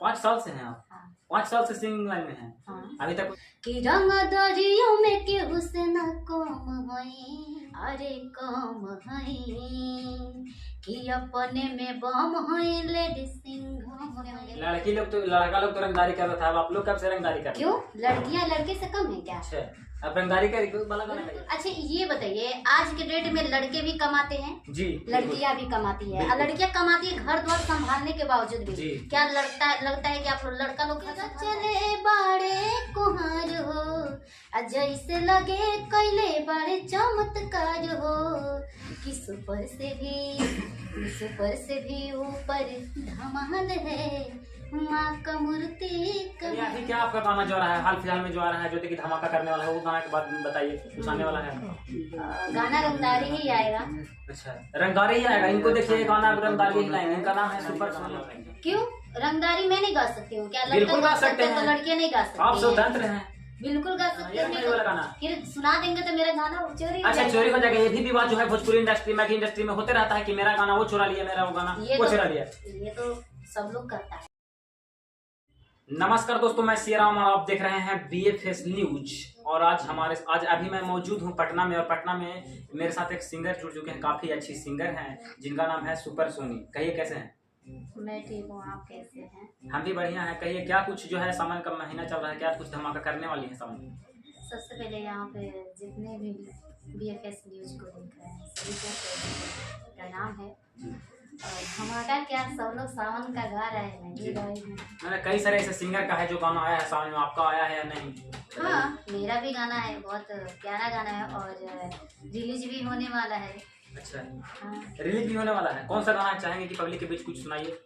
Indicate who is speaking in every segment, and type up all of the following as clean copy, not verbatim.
Speaker 1: 5 साल से हैं आप?
Speaker 2: हाँ।
Speaker 1: 5 साल से सिंगिंग लाइन में हैं?
Speaker 2: हाँ।
Speaker 1: अभी तक
Speaker 2: कि रंग दरियों में के हुस्न कम हई, अरे कम हई, कि अपने में बम हई लेडी सिंघम हई।
Speaker 1: लड़की लोग तो लड़का लोग तो रंगदारी कर रहा था, अब आप लोग कब से रंगदारी कर रहे
Speaker 2: क्यों लड़कियां लड़के से कम है क्या?
Speaker 1: अच्छा, अब रंगदारी कर वाला गाना गाइए।
Speaker 2: अच्छा ये बताइए, आज के डेट में लड़के भी कमाते हैं
Speaker 1: जी,
Speaker 2: लड़कियां भी कमाती है, और लड़कियां कमाती है घर द्वार संभालने के बावजूद भी।
Speaker 1: जी।
Speaker 2: क्या लगता है कि आप लड़का लोग चले बाड़े कुहार हो, जैसे लगे कैले बड़े चमत्कार हो, कि सुपर से भी ऊपर धमाल है माँ का मूर्ति
Speaker 1: चलिए, अभी क्या आपका गाना जो आ रहा है हाल फिलहाल में जो आ रहा है जो कि धमाका करने वाला है, वो गाना के बाद बताइए, कुछ आने वाला है?
Speaker 2: गाना रंगदारी ही आएगा।
Speaker 1: अच्छा, रंगदारी ही आएगा। इनको देखिए, गाना रंगदारी ही लाएंगे, इनका नाम है सुपर सोनी।
Speaker 2: क्यों रंगदारी मैं नहीं गा सकती हूँ क्या?
Speaker 1: बिल्कुल गा सकते हैं,
Speaker 2: तो लड़कियां नहीं गा सकती?
Speaker 1: आप स्वतंत्र हैं,
Speaker 2: बिल्कुल गा सकते हैं।
Speaker 1: ये वाला गाना
Speaker 2: फिर सुना देंगे तो मेरा गाना चोरी हो
Speaker 1: अच्छा
Speaker 2: जाएगा।
Speaker 1: चोरी हो जाएगा। ये भी विवाद जो है भोजपुरी इंडस्ट्री में इंडस्ट्री में होते रहता है कि मेरा गाना वो चुरा लिया, मेरा वो गाना वो चुरा लिया।
Speaker 2: ये तो सब लोग करता है।
Speaker 1: नमस्कार दोस्तों, मैं सियाराम और आप देख रहे हैं BFS न्यूज। और आज अभी मैं मौजूद हूं पटना में, और पटना में मेरे साथ एक सिंगर जुड़ चुके हैं, काफी अच्छी सिंगर हैं जिनका नाम है सुपर सोनी। कहिए कैसे हैं?
Speaker 2: मैं ठीक हूँ, आप कैसे हैं?
Speaker 1: हम भी बढ़िया हैं। कहिए क्या कुछ जो है सावन का महीना चल रहा है, क्या कुछ धमाका करने वाली है सावन में?
Speaker 2: सबसे पहले यहाँ पे जितने भी BFS न्यूज को देख रहे हैं सभी को प्रणाम है। और धमाका क्या, सब लोग सावन का गा रहे हैं, ये गाए हैं।
Speaker 1: मैंने कई सारे ऐसे सिंगर का है जो गाना आया है सावन में, आपका आया है या नहीं?
Speaker 2: हाँ, मेरा भी गाना है, बहुत प्यारा गाना है और रिलीज भी होने वाला है।
Speaker 1: अच्छा,
Speaker 2: हाँ।
Speaker 1: रिलीज भी होने वाला है। कौन सा गाना चाहेंगे कि पब्लिक के बीच कुछ सुनाइए?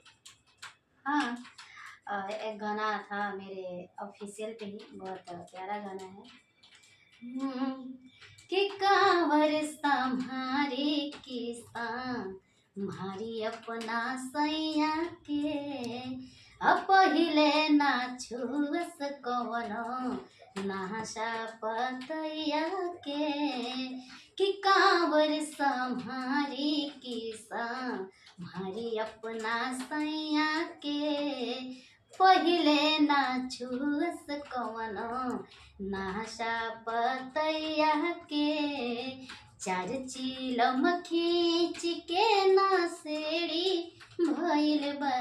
Speaker 2: हाँ, एक गाना था मेरे ऑफिशियल पे ही, बहुत प्यारा गाना है। कि कांवर संहारे किसा मारी अपना सैया के, पहिले ना छुअस कवनो नाशा पतैया के, कि कांवर संहारी किसा मारी अपना सैया के, पहिले ना छुअस कवनो नाशा पतैया के, चार चीलम खींच के नासेड़ी भइल बा,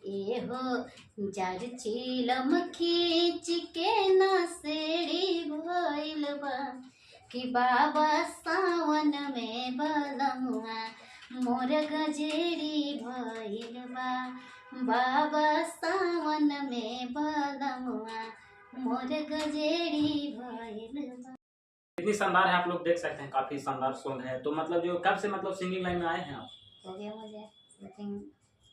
Speaker 2: एहो चार चीलम खींच के नासेड़ी भइल बा, कि बाबा सावन में बलमुआ मोर गजेड़ी भइल बा, बाबा सावन में बलमुआ मोर गजेड़ी भइल बा।
Speaker 1: इतनी शानदार है, आप लोग देख सकते हैं, काफी शानदार सॉन्ग है। तो मतलब जो कब से मतलब सिंगिंग लाइन में आए हैं आप?
Speaker 2: हो गया मुझे समथिंग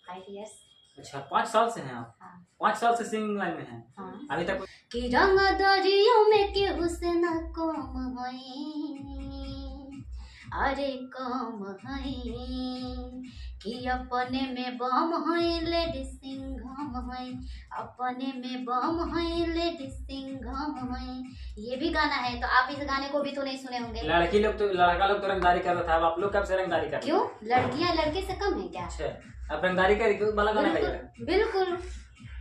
Speaker 2: 5 years।
Speaker 1: अच्छा, 5 साल से हैं आप?
Speaker 2: हाँ।
Speaker 1: 5 साल से सिंगिंग लाइन में हैं?
Speaker 2: हाँ।
Speaker 1: अभी तक
Speaker 2: कि रंग दरियों में के हुस्न कम हई, अरे कम हई, कि अपने में बम हई लेडी सिंघम हई, अपने में बम हई लेडी सिंघम हई। ये भी गाना है, तो आप इस गाने को भी तो नहीं सुने होंगे।
Speaker 1: लड़का लोग तो रंगदारी कर रहा था, अब आप लोग कब से रंगदारी कर रहे हैं?
Speaker 2: क्यों लड़कियां लड़के से कम है क्या?
Speaker 1: अच्छा, अब रंगदारी कर वाला गाना गाइए।
Speaker 2: बिल्कुल।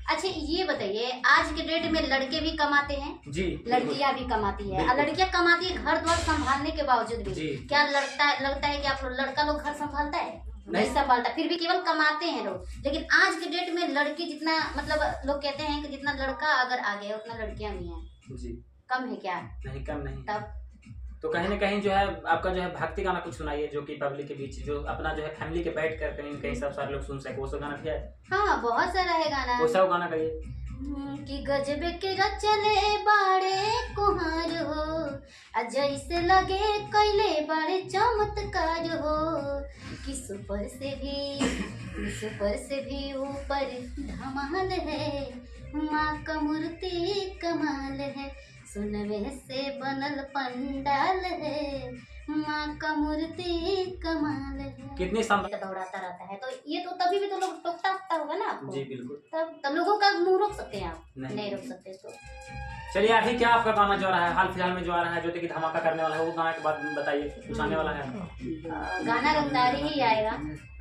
Speaker 2: अच्छा ये बताइए, आज के डेट में लड़के भी कमाते हैं
Speaker 1: जी,
Speaker 2: लड़कियां भी कमाती है, और लड़कियां कमाती है घर द्वार संभालने के बावजूद भी। क्या लगता है कि आप लड़का लोग घर संभालता है? नहीं संभालता, फिर भी केवल कमाते हैं लोग। लेकिन आज के डेट में लड़की जितना, मतलब लोग कहते हैं कि जितना लड़का अगर आगे उतना लड़कियां भी हैं।
Speaker 1: जी,
Speaker 2: कम है क्या?
Speaker 1: नहीं कम नहीं।
Speaker 2: तब
Speaker 1: तो कहीं ना कहीं जो है आपका जो है भक्ति गाना कुछ सुनाइए, जो कि पब्लिक के बीच जो अपना जो है फैमिली के बैठ कर कहीं कहीं सब सारे लोग सुन सके, वो सब गाना भी है?
Speaker 2: हाँ, बहुत सारा है गाना।
Speaker 1: वो सब गाना गाइए।
Speaker 2: कि गजब के रचले बाड़े कुहार हो, जैसे लगे कैले बड़े चमत्कार हो, कि सुपर से भी ऊपर धमाल है माँ का मूर्ति कमाल है, सुनवे से बनल पंडाल है माँ का मूर्ति कमाल है।
Speaker 1: कितनी शानदार
Speaker 2: दौड़ाता रहता है, तो ये तो तभी भी तो लोग टोकता होगा ना आपको।
Speaker 1: जी बिल्कुल।
Speaker 2: तब लोगों का मुंह रोक सकते हैं आप?
Speaker 1: नहीं।
Speaker 2: नहीं रोक सकते। तो
Speaker 1: चलिए अभी क्या आपका गाना जो आ रहा है हाल फिलहाल में जो आ रहा है जो कि धमाका करने वाला है वो गाना के बाद बताइए कुछ आने वाला है?
Speaker 2: गाना रंगदारी ही आएगा।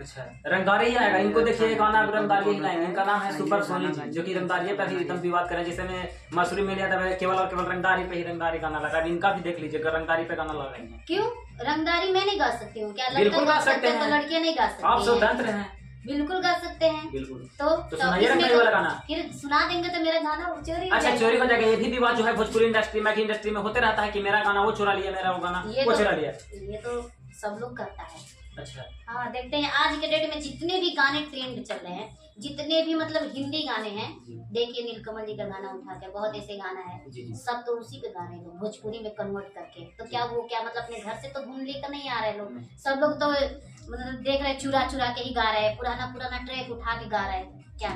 Speaker 1: अच्छा रंगदारी ही आएगा। इनको देखिए गाना रंगदारी ही लाएंगे। इनका नाम है सुपर सोनी जी जो कि रंगदारी पर ही एकदम विवाद करें। जैसे में मसूरी में लिया था केवल और केवल रंगदारी पे ही रंगदारी गाना लगा। इनका भी देख लीजिए रंगदारी पे गाना लगा रहे हैं।
Speaker 2: क्यों रंगदारी मैं नहीं गा सकती हूँ क्या?
Speaker 1: बिल्कुल गा सकते
Speaker 2: तो
Speaker 1: हैं।
Speaker 2: लड़कियां नहीं गा सकती?
Speaker 1: आप स्वतंत्र हैं।
Speaker 2: बिल्कुल गा सकते हैं।
Speaker 1: बिल्कुल
Speaker 2: तो
Speaker 1: सुनाइए
Speaker 2: इसमें
Speaker 1: रंगदारी वाला गाना।
Speaker 2: फिर सुना देंगे तो मेरा गाना चोरी हो
Speaker 1: अच्छा
Speaker 2: जाएगा।
Speaker 1: चोरी हो जाएगा। ये भी विवाद जो है भोजपुरी इंडस्ट्री में इंडस्ट्री में होते रहता है कि मेरा गाना वो चुरा लिया मेरा वो गाना वो चुरा लिया।
Speaker 2: ये तो सब लोग करता है।
Speaker 1: अच्छा
Speaker 2: हाँ देखते हैं आज के डेट में जितने भी गाने ट्रेंड चल रहे हैं जितने भी मतलब हिंदी गाने हैं देखिए नीलकमल जी का गाना उठा के बहुत ऐसे गाना है
Speaker 1: जी जी।
Speaker 2: सब तो उसी पे गा रहे हैं लोग भोजपुरी में कन्वर्ट करके। तो क्या वो क्या मतलब अपने घर से तो धुन लेकर नहीं आ रहे लोग। सब लोग तो मतलब देख रहे चुरा चुरा के ही गा रहे हैं पुराना पुराना ट्रैक उठा के गा रहे हैं। क्या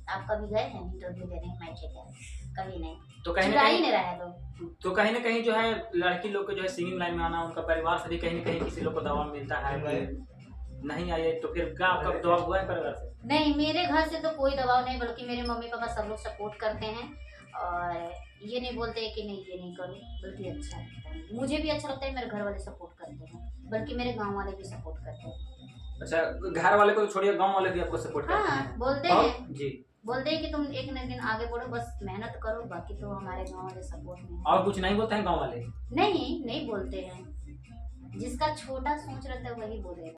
Speaker 2: आप कभी गए हैं इंटरव्यू देने मैट्रिक का? कभी नहीं।
Speaker 1: तो कहीं
Speaker 2: चुरा
Speaker 1: ना
Speaker 2: ही
Speaker 1: कहीं
Speaker 2: नहीं रहे लोग।
Speaker 1: तो कहीं ना कहीं जो है लड़की लोग को जो है सिंगिंग लाइन में आना उनका परिवार से भी कहीं ना कहीं किसी लोग को दबाव मिलता है कि नहीं आइए। तो फिर क्या आपका दबाव हुआ है परिवार से?
Speaker 2: नहीं मेरे घर से तो कोई दबाव नहीं बल्कि मेरे मम्मी पापा सब लोग सपोर्ट करते हैं और ये नहीं बोलते हैं कि नहीं ये नहीं करो बल्कि अच्छा लगता है। मुझे भी अच्छा लगता है मेरे घर वाले सपोर्ट करते हैं बल्कि मेरे गांव वाले भी सपोर्ट करते हैं।
Speaker 1: अच्छा घर वाले को छोड़िए गांव वाले भी आपको सपोर्ट करते
Speaker 2: हाँ
Speaker 1: हैं?
Speaker 2: बोलते
Speaker 1: और-
Speaker 2: हैं
Speaker 1: जी।
Speaker 2: बोलते हैं कि तुम एक न दिन आगे बढ़ो बस मेहनत करो बाकी तो हमारे गांव वाले सपोर्ट में हैं।
Speaker 1: और कुछ नहीं बोलते हैं गांव वाले?
Speaker 2: नहीं नहीं बोलते हैं जिसका छोटा सोच रहता है वही बोलेगा।